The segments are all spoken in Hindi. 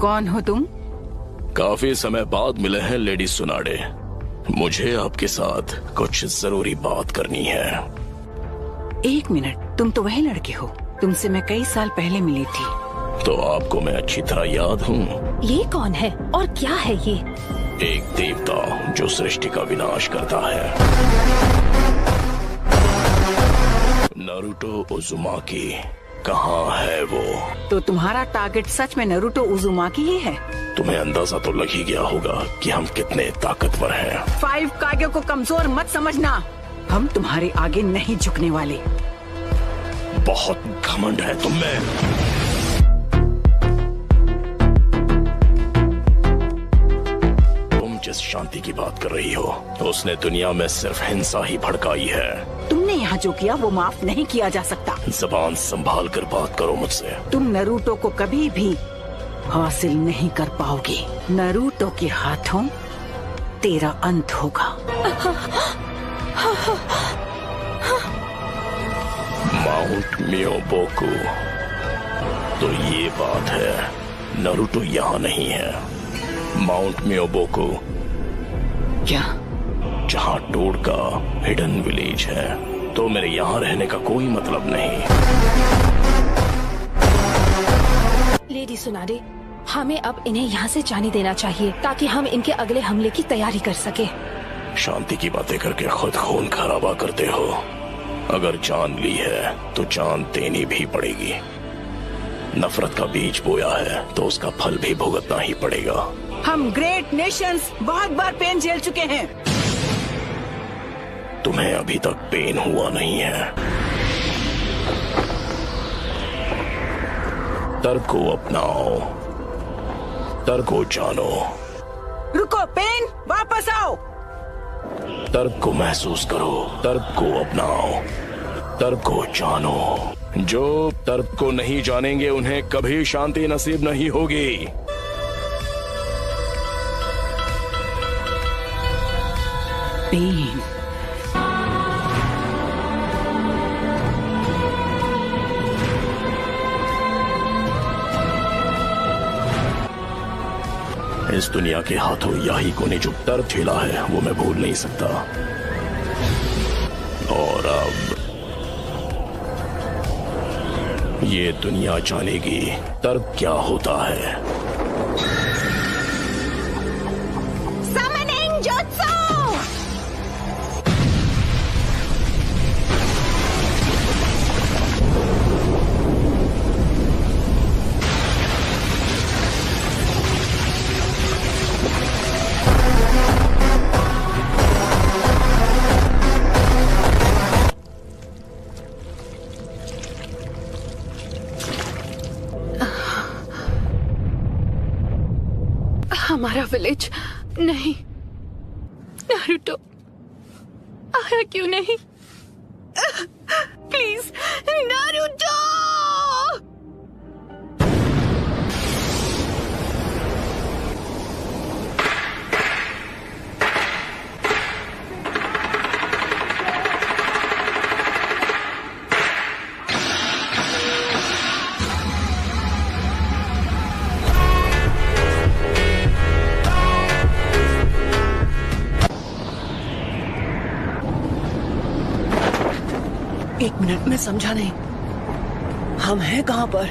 कौन हो तुम? काफी समय बाद मिले हैं लेडी सुनाडे। मुझे आपके साथ कुछ जरूरी बात करनी है। 1 मिनट, तुम तो वही लड़के हो, तुमसे मैं कई साल पहले मिली थी। तो आपको मैं अच्छी तरह याद हूँ। ये कौन है और क्या है ये? एक देवता जो सृष्टि का विनाश करता है। नारुतो उज़ुमाकी कहाँ है वो? तो तुम्हारा टारगेट सच में नारुतो उज़ुमाकी ही है? तुम्हें अंदाजा तो लग ही गया होगा कि हम कितने ताकतवर हैं। 5 कागे को कमजोर मत समझना, हम तुम्हारे आगे नहीं झुकने वाले। बहुत घमंड है तुम में। तुम जिस शांति की बात कर रही हो, उसने दुनिया में सिर्फ हिंसा ही भड़काई है। तुमने यहाँ जो किया वो माफ नहीं किया जा सकता। जबान संभाल कर बात करो मुझसे। तुम नारुतो को कभी भी हासिल नहीं कर पाओगे। नारुतो के हाथों तेरा अंत होगा। माउंट मियोबोकू, तो ये बात है, नारुतो यहाँ नहीं है। माउंट मियोबोकू क्या? जहाँ टोड का हिडन विलेज है, तो मेरे यहाँ रहने का कोई मतलब नहीं। लेडी सुनाडे, हमें अब इन्हें यहाँ से जाने देना चाहिए ताकि हम इनके अगले हमले की तैयारी कर सके। शांति की बातें करके खुद खून खराबा करते हो। अगर जान ली है तो जान देनी भी पड़ेगी। नफरत का बीज बोया है तो उसका फल भी भुगतना ही पड़ेगा। हम ग्रेट नेशंस बहुत बार पेन झेल चुके हैं। तुम्हें अभी तक पेन हुआ नहीं है। तर्क को अपनाओ, तर्क को जानो। रुको पेन, वापस आओ। तर्क को महसूस करो, तर्क को अपनाओ, तर्क को जानो। जो तर्क को नहीं जानेंगे उन्हें कभी शांति नसीब नहीं होगी। पेन, इस दुनिया के हाथों याही को ने जो दर्द झेला है वो मैं भूल नहीं सकता। और अब ये दुनिया जानेगी तर्क क्या होता है। Summoning jutsu! हमारा विलेज नहीं, नारुतो आया क्यों नहीं? Please Naruto! एक मिनट, मैं समझा नहीं, हम हैं कहाँ पर?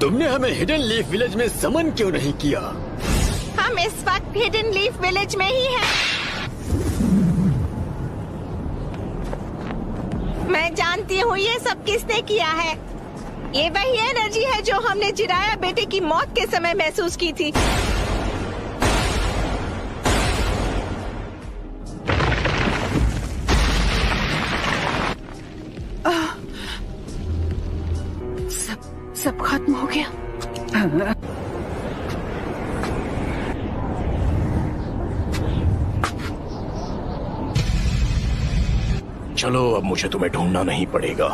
तुमने हमें हिडन लीफ विलेज में समन क्यों नहीं किया? हम इस वक्त हिडन लीफ विलेज में ही हैं। मैं जानती हूँ ये सब किसने किया है। ये वही एनर्जी है जो हमने जिराया बेटे की मौत के समय महसूस की थी। सब खत्म हो गया। चलो अब मुझे तुम्हें ढूंढना नहीं पड़ेगा।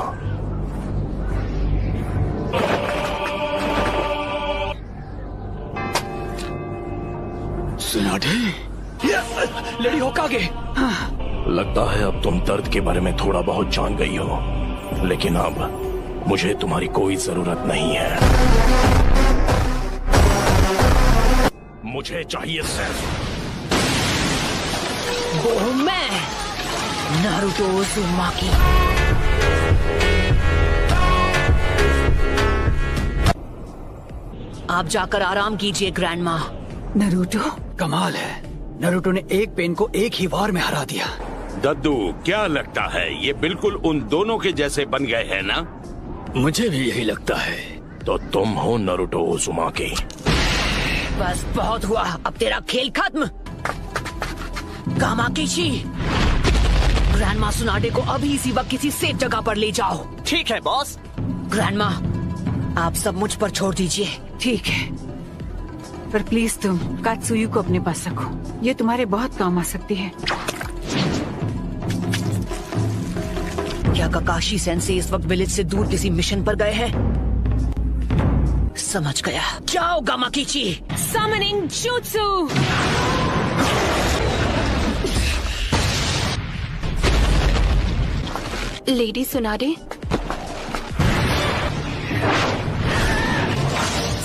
सुनाडे, लेडी होकागे। लगता है अब तुम दर्द के बारे में थोड़ा बहुत जान गई हो, लेकिन अब मुझे तुम्हारी कोई जरूरत नहीं है। मुझे चाहिए सिर्फ वो हूँ मैं, नारुतो उज़ुमाकी। आप जाकर आराम कीजिए ग्रैंडमा। नारुतो, कमाल है, नारुतो ने एक पेन को एक ही वार में हरा दिया। दद्दू, क्या लगता है ये बिल्कुल उन दोनों के जैसे बन गए हैं ना? मुझे भी यही लगता है। तो तुम हो नारुतो उज़ुमाकी। बस बहुत हुआ, अब तेरा खेल खत्म। कामाकीची, ग्रैंडमा सुनाडे को अभी इसी वक्त किसी सेफ जगह पर ले जाओ। ठीक है बॉस। ग्रैंडमा, आप सब मुझ पर छोड़ दीजिए। ठीक है, पर प्लीज तुम कात्सुयु को अपने पास रखो, ये तुम्हारे बहुत काम आ सकती है। क्या काकाशी सेंसे इस वक्त विलेज से दूर किसी मिशन पर गए हैं? समझ गया। जाओ गामाकीची। Summoning Jutsu! Lady सुनाडे।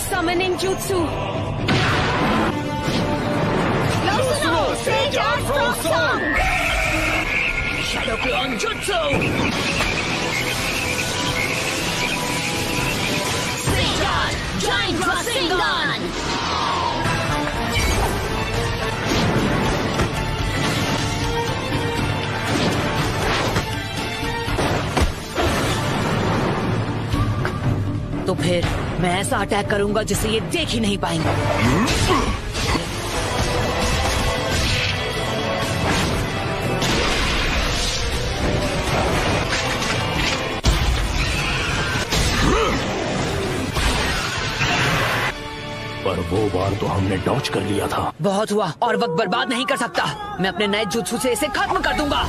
Summoning Jutsu! Shadow Clone Jutsu! Seijan! Giant Rasengan! तो फिर मैं ऐसा अटैक करूंगा जिसे ये देख ही नहीं पाएंगे। पर वो बार तो हमने डॉज कर लिया था। बहुत हुआ, और वक्त बर्बाद नहीं कर सकता। मैं अपने नए जुत्सु से इसे खत्म कर दूंगा।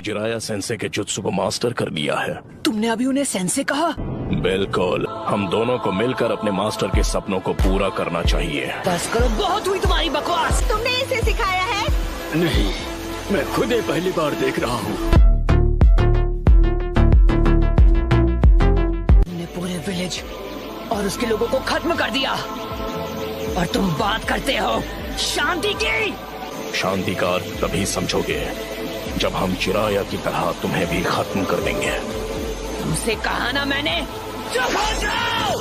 जिराया सेंसे के जुत्सु को मास्टर कर लिया है। तुमने अभी उन्हें सेंसे कहा? बिल्कुल, हम दोनों को मिलकर अपने मास्टर के सपनों को पूरा करना चाहिए। बस करो, बहुत हुई तुम्हारी बकवास। तुमने इसे सिखाया है? नहीं, मैं खुद ही पहली बार देख रहा हूँ। तुमने पूरे विलेज और उसके लोगों को खत्म कर दिया, और तुम बात करते हो शांति की। शांति का अर्थ तभी समझोगे जब हम चिराया की तरह तुम्हें भी खत्म कर देंगे। तुमसे कहा ना मैंने, चुप हो जाओ।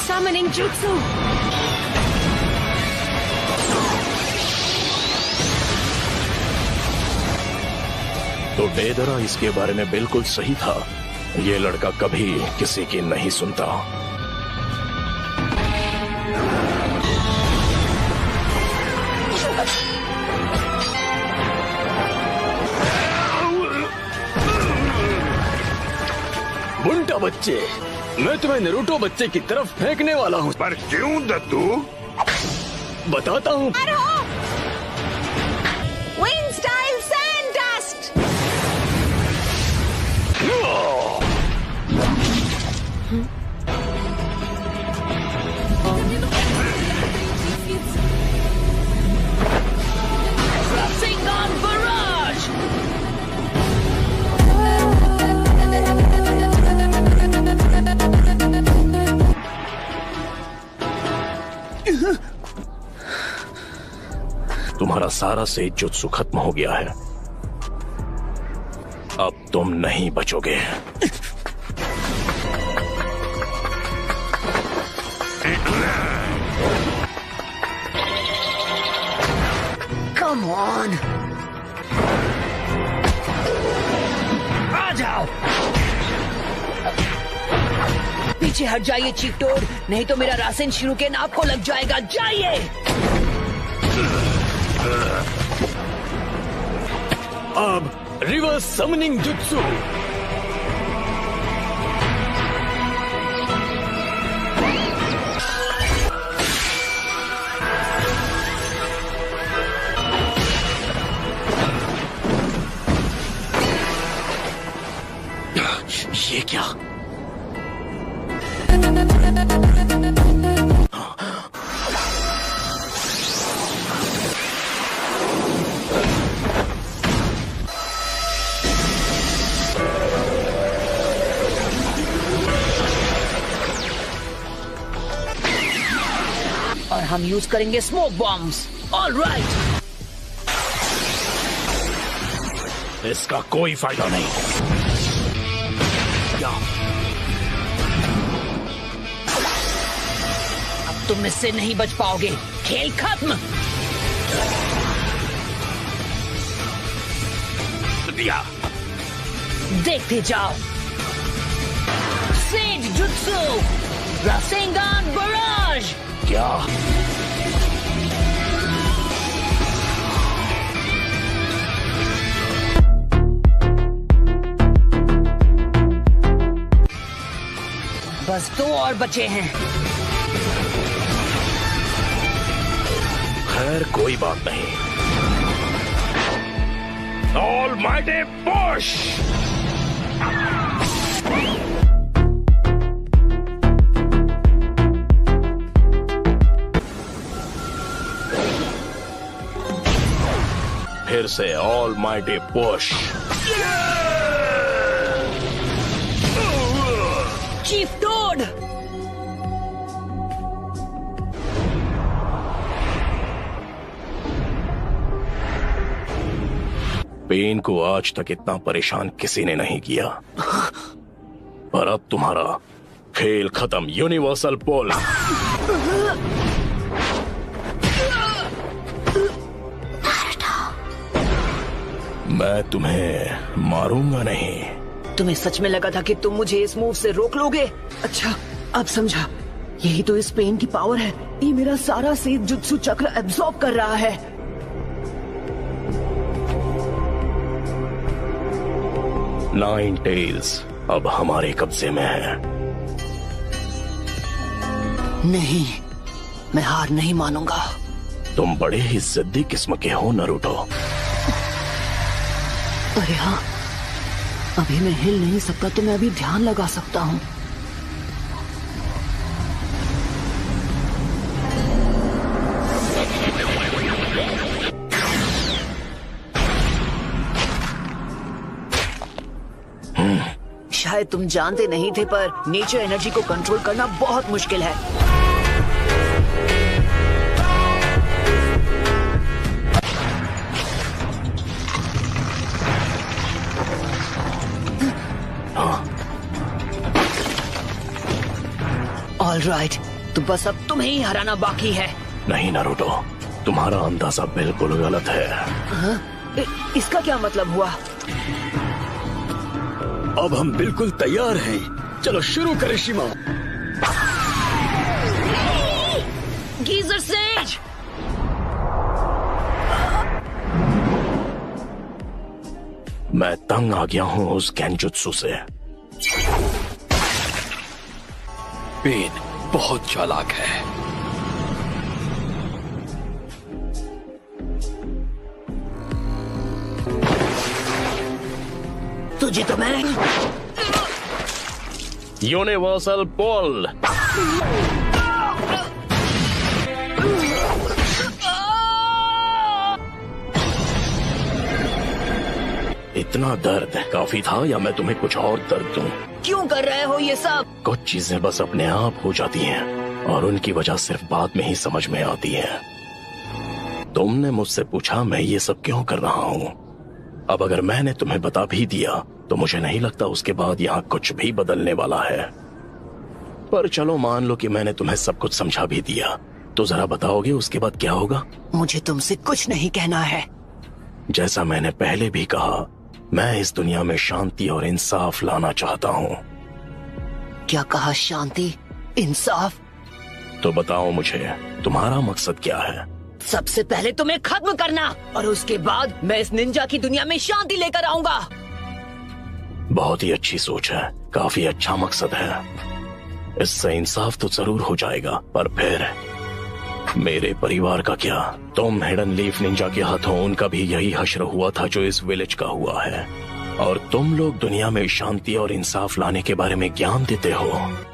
Summoning Jutsu! तो डेदरा इसके बारे में बिल्कुल सही था। ये लड़का कभी किसी की नहीं सुनता। बुंटा बच्चे, मैं तुम्हें नारुतो बच्चे की तरफ फेंकने वाला हूँ। पर क्यों दद्दू? बताता हूँ। Wind style sand dust. Rasengan Barrage! तुम्हारा सारा सेज जुत्सु खत्म हो गया है। अब तुम नहीं बचोगे। Come on! आ जाओ! पीछे हट जाइए चीकटोड, नहीं तो मेरा रासेन शिरुकेन आपको लग जाएगा। जाइए! अब रिवर्स समनिंग जुत्सु। और हम यूज करेंगे स्मोक बॉम्ब्स। ऑलराइट। इसका कोई फायदा नहीं। अब तुम इससे नहीं बच पाओगे। खेल खत्म। दिया। देखते जाओ। सेज जुत्सु रासेंगान बराज। क्या? बस 2 और बचे हैं। खैर कोई बात नहीं। Almighty push. फिर से almighty push. Chief toad. Pen को आज तक इतना परेशान किसी ने नहीं किया, पर अब तुम्हारा खेल खत्म। यूनिवर्सल पोल। मैं तुम्हें मारूंगा नहीं। तुम्हें सच में लगा था कि तुम मुझे इस मूव से रोक लोगे? अच्छा, अब समझा। यही तो इस पेन की पावर है। ये मेरा सारा सेज जुत्सु चक्र एब्जॉर्ब कर रहा है। नाइन टेल्स अब हमारे कब्जे में है। नहीं, मैं हार नहीं मानूंगा। तुम बड़े ही जिद्दी किस्म के हो नारुतो। अरे हाँ, अभी मैं हिल नहीं सकता तो मैं अभी ध्यान लगा सकता हूँ। शायद तुम जानते नहीं थे, पर नेचर एनर्जी को कंट्रोल करना बहुत मुश्किल है। ऑलराइट, तो बस अब तुम्हें ही हराना बाकी है। नहीं नारुतो, तुम्हारा अंदाजा बिल्कुल गलत है। इसका क्या मतलब हुआ? अब हम बिल्कुल तैयार हैं। चलो शुरू करें शिमा। Geyser says. मैं तंग आ गया हूँ उस गेंजुत्सु से। पेन बहुत चालाक है। तुझे तो मैं यूनिवर्सल पोल। इतना दर्द काफी था या मैं तुम्हें कुछ और दर्द दूं? क्यों कर रहे हो ये सब? कुछ चीजें बस अपने आप हो जाती हैं और उनकी वजह सिर्फ बाद में ही समझ में आती है। तुमने मुझसे पूछा मैं ये सब क्यों कर रहा हूँ। अब अगर मैंने तुम्हें बता भी दिया तो मुझे नहीं लगता उसके बाद यहाँ कुछ भी बदलने वाला है। पर चलो मान लो कि मैंने तुम्हें सब कुछ समझा भी दिया, तो जरा बताओगे उसके बाद क्या होगा? मुझे तुमसे कुछ नहीं कहना है। जैसा मैंने पहले भी कहा, मैं इस दुनिया में शांति और इंसाफ लाना चाहता हूँ। क्या कहा? शांति, इंसाफ? तो बताओ मुझे तुम्हारा मकसद क्या है? सबसे पहले तुम्हें खत्म करना, और उसके बाद मैं इस निंजा की दुनिया में शांति लेकर आऊंगा। बहुत ही अच्छी सोच है, काफी अच्छा मकसद है। इससे इंसाफ तो जरूर हो जाएगा, पर फिर मेरे परिवार का क्या? तुम हिडन लीफ निंजा के हाथों उनका भी यही हश्र हुआ था जो इस विलेज का हुआ है। और तुम लोग दुनिया में शांति और इंसाफ लाने के बारे में ज्ञान देते हो।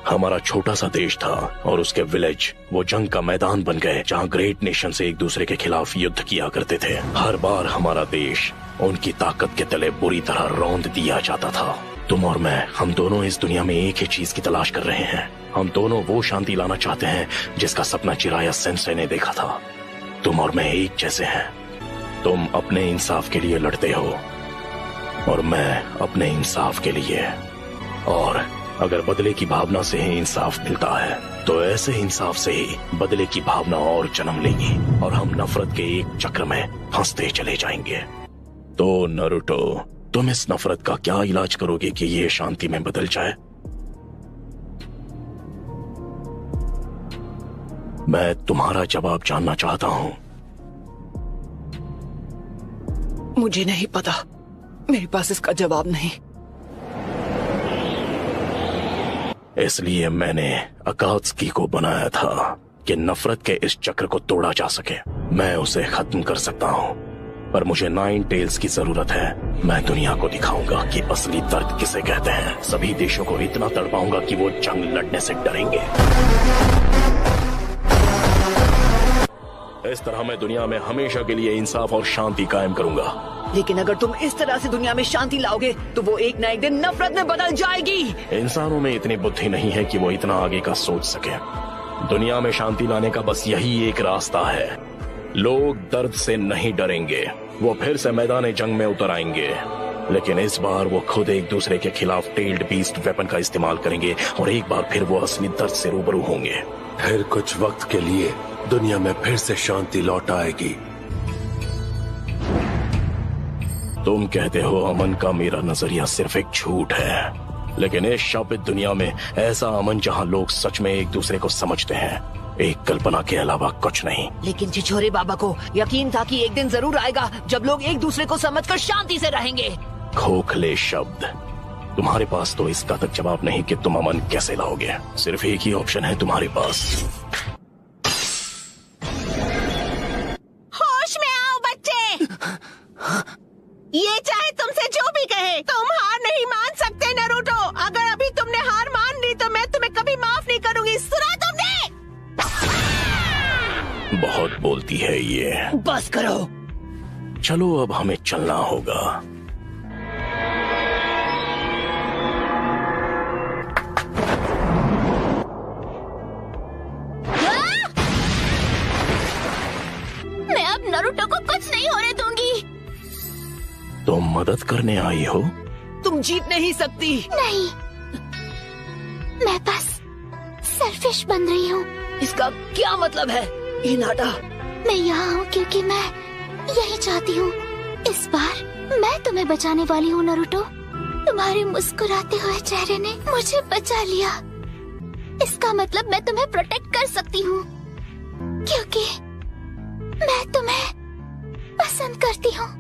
हमारा छोटा सा देश था और उसके विलेज वो जंग का मैदान बन गए जहाँ ग्रेट नेशन से एक दूसरे के खिलाफ युद्ध किया करते थे। हर बार हमारा देश उनकी ताकत के तले बुरी तरह रौंद दिया जाता था। तुम और मैं, हम दोनों इस दुनिया में एक ही चीज की तलाश कर रहे हैं। हम दोनों वो शांति लाना चाहते हैं जिसका सपना जिराया सेंसेई ने देखा था। तुम और मैं एक जैसे हैं। तुम अपने इंसाफ के लिए लड़ते हो और मैं अपने इंसाफ के लिए। और अगर बदले की भावना से ही इंसाफ मिलता है तो ऐसे इंसाफ से ही बदले की भावना और जन्म लेगी और हम नफरत के एक चक्र में फंसते चले जाएंगे। तो नारुतो, तुम इस नफरत का क्या इलाज करोगे कि ये शांति में बदल जाए? मैं तुम्हारा जवाब जानना चाहता हूं। मुझे नहीं पता, मेरे पास इसका जवाब नहीं। इसलिए मैंने अकात्सुकी को बनाया था कि नफरत के इस चक्र को तोड़ा जा सके। मैं उसे खत्म कर सकता हूँ, पर मुझे 9 टेल्स की जरूरत है। मैं दुनिया को दिखाऊंगा कि असली दर्द किसे कहते हैं। सभी देशों को इतना तड़पाऊंगा कि वो जंग लड़ने से डरेंगे। इस तरह मैं दुनिया में हमेशा के लिए इंसाफ और शांति कायम करूंगा। लेकिन अगर तुम इस तरह से दुनिया में शांति लाओगे तो वो एक ना एक दिन नफरत में बदल जाएगी। इंसानों में इतनी बुद्धि नहीं है कि वो इतना आगे का सोच सके। दुनिया में शांति लाने का बस यही एक रास्ता है। लोग दर्द से नहीं डरेंगे, वो फिर से मैदान जंग में उतर आएंगे, लेकिन इस बार वो खुद एक दूसरे के खिलाफ टेल्ड बीस्ट वेपन का इस्तेमाल करेंगे और एक बार फिर वो असली दर्द से रूबरू होंगे। फिर कुछ वक्त के लिए दुनिया में फिर से शांति लौट आएगी। तुम कहते हो अमन का मेरा नजरिया सिर्फ एक झूठ है, लेकिन इस शापित दुनिया में ऐसा अमन जहां लोग सच में एक दूसरे को समझते हैं, एक कल्पना के अलावा कुछ नहीं। लेकिन छिछोरे बाबा को यकीन था कि एक दिन जरूर आएगा जब लोग एक दूसरे को समझकर शांति से रहेंगे। खोखले शब्द। तुम्हारे पास तो इसका तक जवाब नहीं कि तुम अमन कैसे लाओगे। सिर्फ एक ही ऑप्शन है तुम्हारे पास। होश में आओ बच्चे। ये चाहे तुमसे जो भी कहे, तुम हार नहीं मान सकते नारुतो। अगर अभी तुमने हार मान ली तो मैं तुम्हें कभी माफ नहीं करूंगी। सुना तुमने? बहुत बोलती है ये। बस करो। चलो अब हमें चलना होगा। मैं अब नारुतो को कुछ नहीं होने दूंगी। तुम मदद करने आई हो? तुम जीत नहीं सकती। नहीं, मैं बस सेल्फिश बन रही हूँ। इसका क्या मतलब है हिनाटा? मैं यहाँ हूँ क्योंकि मैं यही चाहती हूँ। इस बार मैं तुम्हें बचाने वाली हूँ नारुतो। तुम्हारे मुस्कुराते हुए चेहरे ने मुझे बचा लिया। इसका मतलब मैं तुम्हें प्रोटेक्ट कर सकती हूँ क्योंकि मैं तुम्हें पसंद करती हूँ।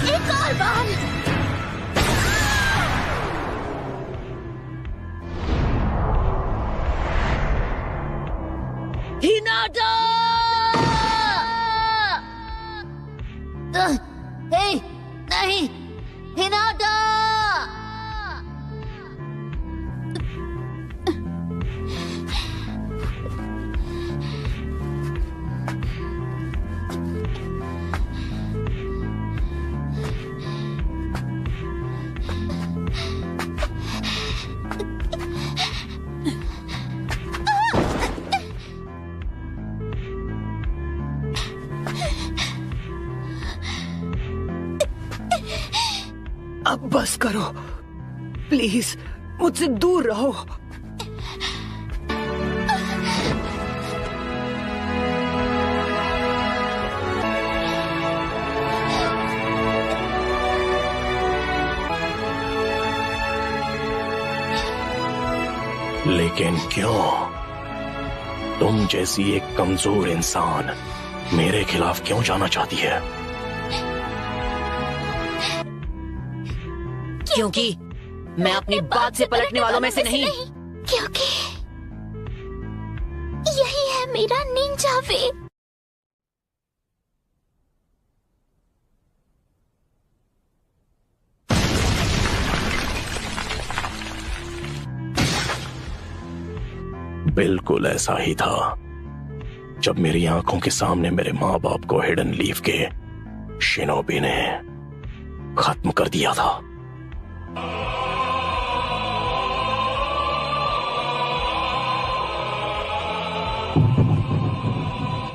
एक और बार। हिनाटा! नहीं, हिनाटा! अब बस करो प्लीज, मुझसे दूर रहो। लेकिन क्यों? तुम जैसी एक कमजोर इंसान मेरे खिलाफ क्यों जाना चाहती है? क्योंकि मैं अपनी बात से पलटने वालों में से नहीं। क्योंकि यही है मेरा निंजा वे। बिल्कुल ऐसा ही था जब मेरी आंखों के सामने मेरे माँ बाप को हिडन लीफ के शिनोबी ने खत्म कर दिया था।